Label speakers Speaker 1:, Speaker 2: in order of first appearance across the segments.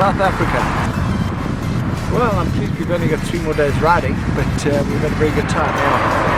Speaker 1: South Africa. Well, I'm pleased we've only got 3 more days riding, but we've had a very good time now.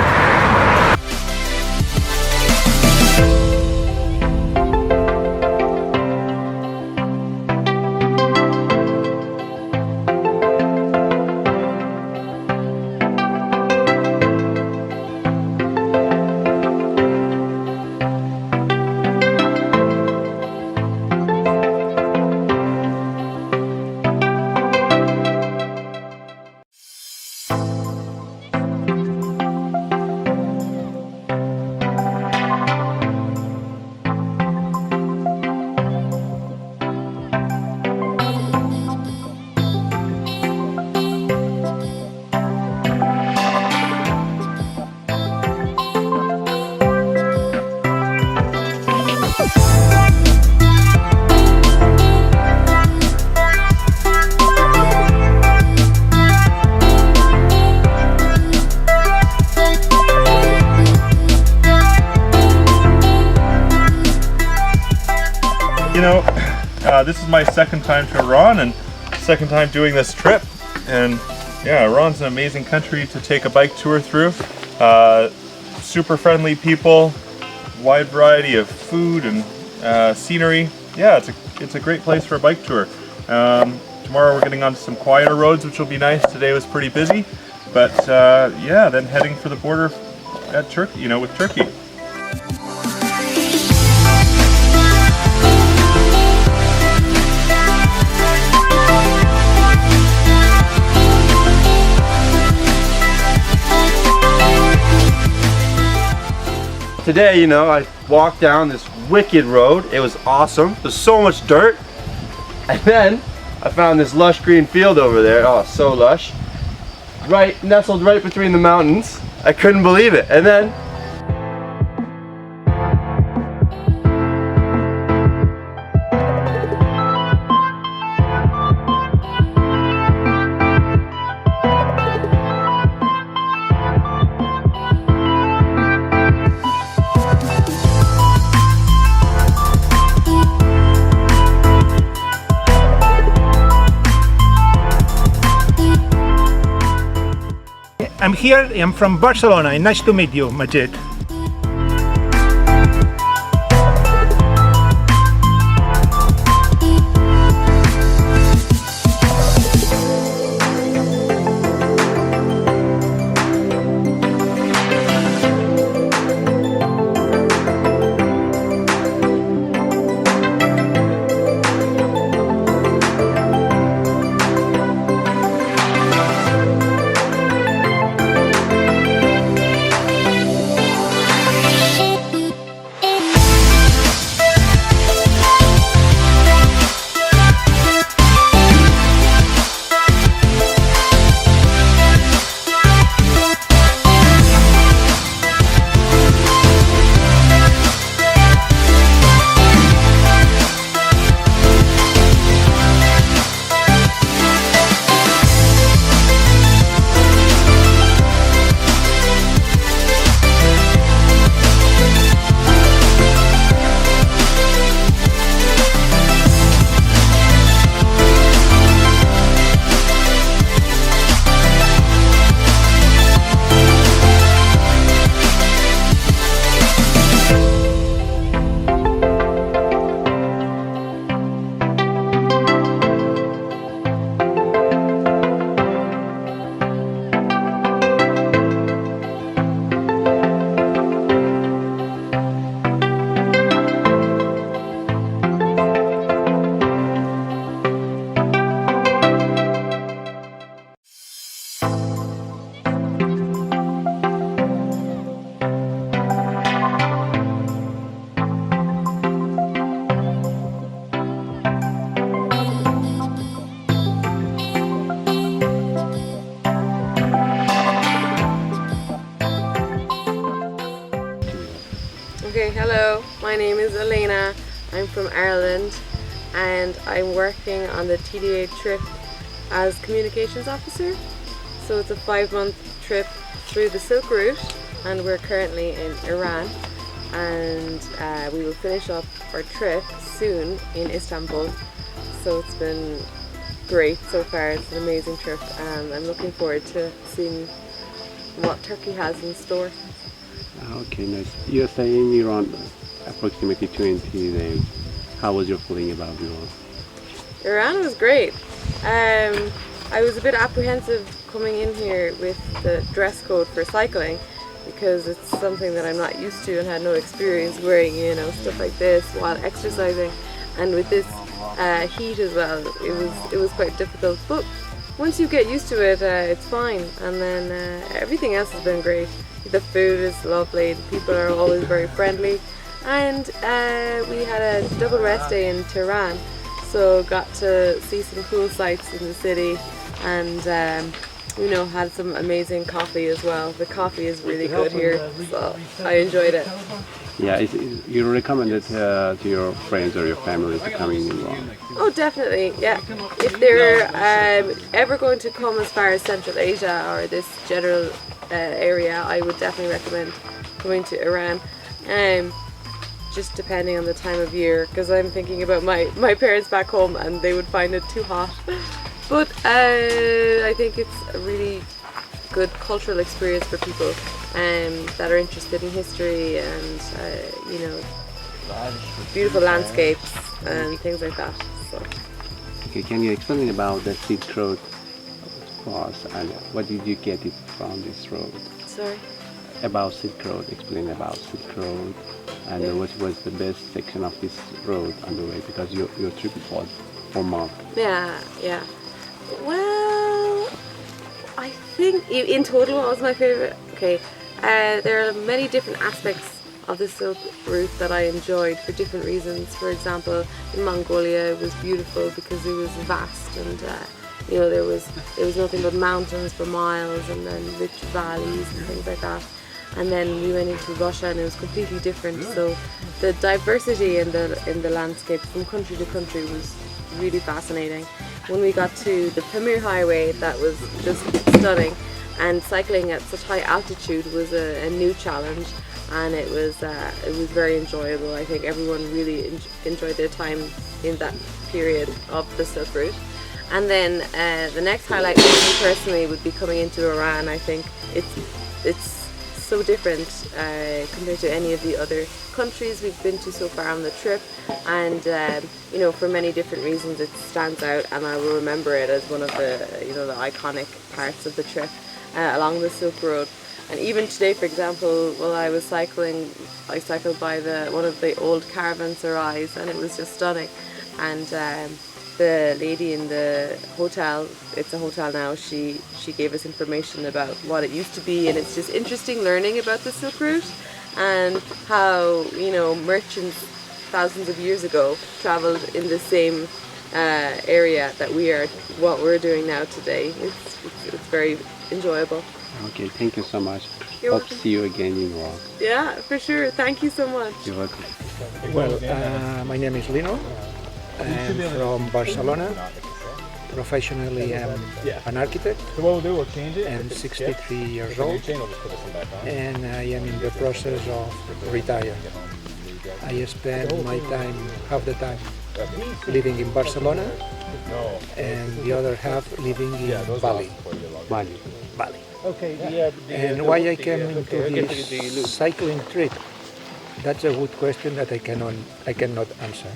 Speaker 2: You know, this is my second time to Iran and second time doing this trip, and yeah, Iran's an amazing country to take a bike tour through. Super friendly people, wide variety of food and scenery. Yeah, it's a great place for a bike tour. Tomorrow we're getting onto some quieter roads, which will be nice. Today was pretty busy, but yeah, then heading for the border at Turkey, with Turkey.
Speaker 3: today, you know, I walked down this wicked road. It was awesome. There's so much dirt. And then I found this lush green field over there. Oh, so lush. Right, nestled right between the mountains. I couldn't believe it. And then
Speaker 4: I'm here, I'm from Barcelona. Nice to meet you, Majid.
Speaker 5: Okay, hello, my name is Elena. I'm from Ireland and I'm working on the TDA trip as communications officer. So it's a 5-month trip through the Silk Route and we're currently in Iran, and we will finish up our trip soon in Istanbul. So it's been great so far. It's an amazing trip and I'm looking forward to seeing what Turkey has in store.
Speaker 6: Okay, nice. You're staying in Iran approximately 20 days. How was your feeling about Iran?
Speaker 5: Iran was great. I was a bit apprehensive coming in here with the dress code for cycling because it's something that I'm not used to and had no experience wearing, you know, stuff like this while exercising, and with this heat as well, it was quite difficult. But once you get used to it, it's fine, and then everything else has been great. The food is lovely, the people are always very friendly, and we had a double rest day in Tehran, so got to see some cool sights in the city, and you know, had some amazing coffee as well. The coffee is really good here, so I enjoyed it.
Speaker 6: Yeah, you recommend it to your friends or your family to come in Iran?
Speaker 5: Oh, definitely, yeah. If they're ever going to come as far as Central Asia or this general area, I would definitely recommend coming to Iran. Just depending on the time of year, because I'm thinking about my parents back home and they would find it too hot. But I think it's a really good cultural experience for people that are interested in history and you know, beautiful landscapes and things like that. So.
Speaker 6: Okay, can you explain about the Silk Road for us, and what did you get it from this road?
Speaker 5: Sorry?
Speaker 6: About Silk Road, explain about Silk Road and what was the best section of this road on the way, because your trip was 4 months.
Speaker 5: Yeah. Well, I think in total, what was my favorite? Okay, there are many different aspects of the Silk Route that I enjoyed for different reasons. For example, in Mongolia it was beautiful because it was vast, and you know, there was nothing but mountains for miles, and then rich valleys and things like that. And then we went into Russia and it was completely different. So the diversity in the landscape from country to country was really fascinating. When we got to the Pamir Highway, that was just stunning, and cycling at such high altitude was a new challenge, and it was very enjoyable. I think everyone really enjoyed their time in that period of the Silk Route. And then the next highlight for me personally would be coming into Iran. I think it's so different compared to any of the other countries we've been to so far on the trip, and you know, for many different reasons it stands out, and I will remember it as one of the, you know, the iconic parts of the trip along the Silk Road. And even today, for example, while I was cycling, I cycled by one of the old caravanserais, and it was just stunning. And the lady in the hotel, it's a hotel now, she gave us information about what it used to be, and it's just interesting learning about the Silk Route and how, you know, merchants thousands of years ago traveled in the same area that what we're doing now today. It's very enjoyable.
Speaker 6: Okay, thank you so much.
Speaker 5: You're
Speaker 6: Hope
Speaker 5: welcome.
Speaker 6: to see you again in Iran.
Speaker 5: Yeah, for sure. Thank you so much.
Speaker 6: You're welcome.
Speaker 4: Well, my name is Lino. I'm from Barcelona. Professionally, I'm an architect. I'm 63 years old, and I am in the process of retiring. I spend my time, half the time, living in Barcelona, and the other half living in Bali.
Speaker 6: Bali.
Speaker 4: Bali. And why I came into this cycling trip? That's a good question that I cannot answer.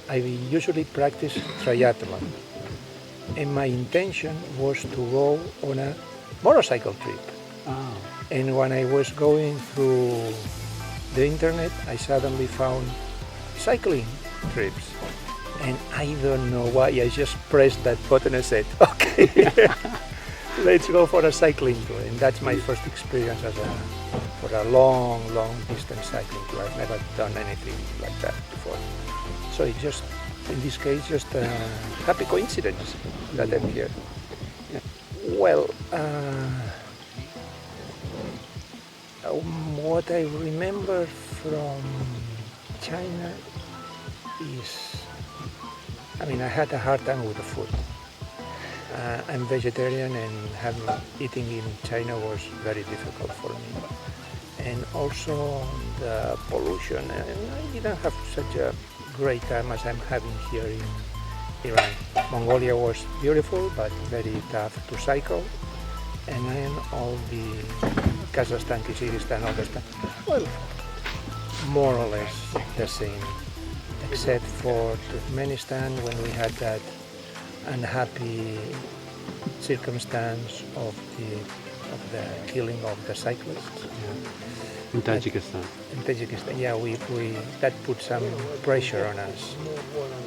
Speaker 4: I usually practice triathlon, and my intention was to go on a motorcycle trip.
Speaker 6: Oh.
Speaker 4: And when I was going through the internet, I suddenly found cycling trips. And I don't know why, I just pressed that button and said, okay, let's go for a cycling tour. And that's my first experience for a long distance cycling tour. I've never done anything like that before. So it's just, in this case, just a happy coincidence that I'm here. Yeah. Well, what I remember from China is, I had a hard time with the food. I'm vegetarian, and eating in China was very difficult for me. And also the pollution, and I didn't have such a great time as I'm having here in Iran. Mongolia was beautiful, but very tough to cycle. And then all the Kazakhstan, Kyrgyzstan, all the stuff, well, more or less the same, except for Turkmenistan, when we had that unhappy circumstance of the killing of the cyclists.
Speaker 6: In Tajikistan.
Speaker 4: In Tajikistan, yeah, we that put some pressure on us,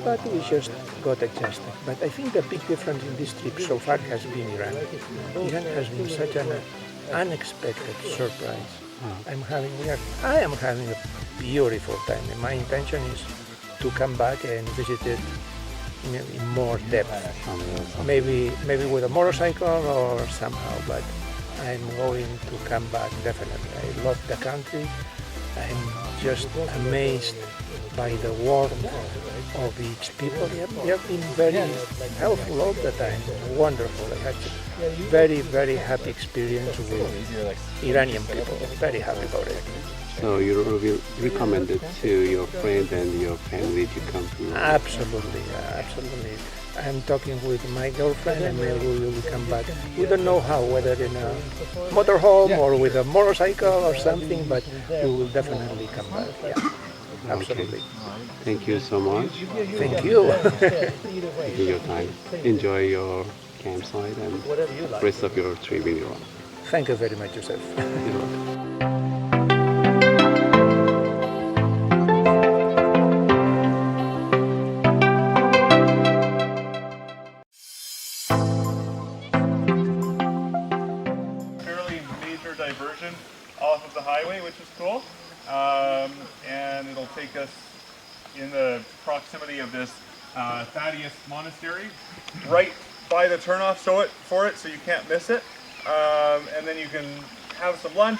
Speaker 4: but we just got adjusted. But I think the big difference in this trip so far has been Iran. Iran has been such an unexpected surprise. I am having a beautiful time, and my intention is to come back and visit it in more depth. Maybe with a motorcycle or somehow, but I'm going to come back definitely. I love the country. I'm just amazed by the warmth of its people. They have been very helpful all the time. Wonderful. I had a very, very happy experience with Iranian people. Very happy about it.
Speaker 6: So you will recommend it to your friend and your family to come to?
Speaker 4: Absolutely, absolutely. I'm talking with my girlfriend, and maybe we will come back. We don't know how, whether in a motorhome or with a motorcycle or something, but we will definitely come back. Yeah, absolutely.
Speaker 6: Okay. Thank you so much.
Speaker 4: Thank you.
Speaker 6: Taking your time. Enjoy your campsite and the rest of your trip in Iran.
Speaker 4: Thank you very much, Joseph.
Speaker 6: You're welcome.
Speaker 2: off of the highway, which is cool. And it'll take us in the proximity of this Thaddeus Monastery, right by the turnoff for it, so you can't miss it. And then you can have some lunch,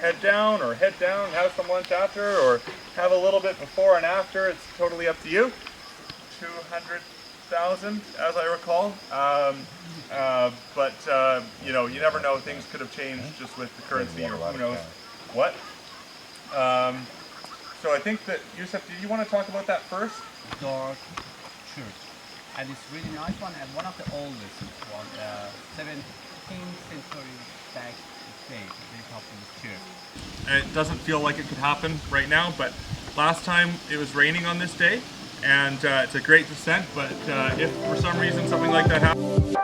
Speaker 2: head down, have some lunch after, or have a little bit before and after. It's totally up to you. 200,000, as I recall. But you know, you never know. Things could have changed just with the currency, or who knows what. So I think that, Yusuf, do you want to talk about that first?
Speaker 7: Dark church, and it's really nice one, and one of the oldest one, 17th century back stage they talked in the church.
Speaker 2: It doesn't feel like it could happen right now, but last time it was raining on this day, and it's a great descent, but if for some reason something like that happens,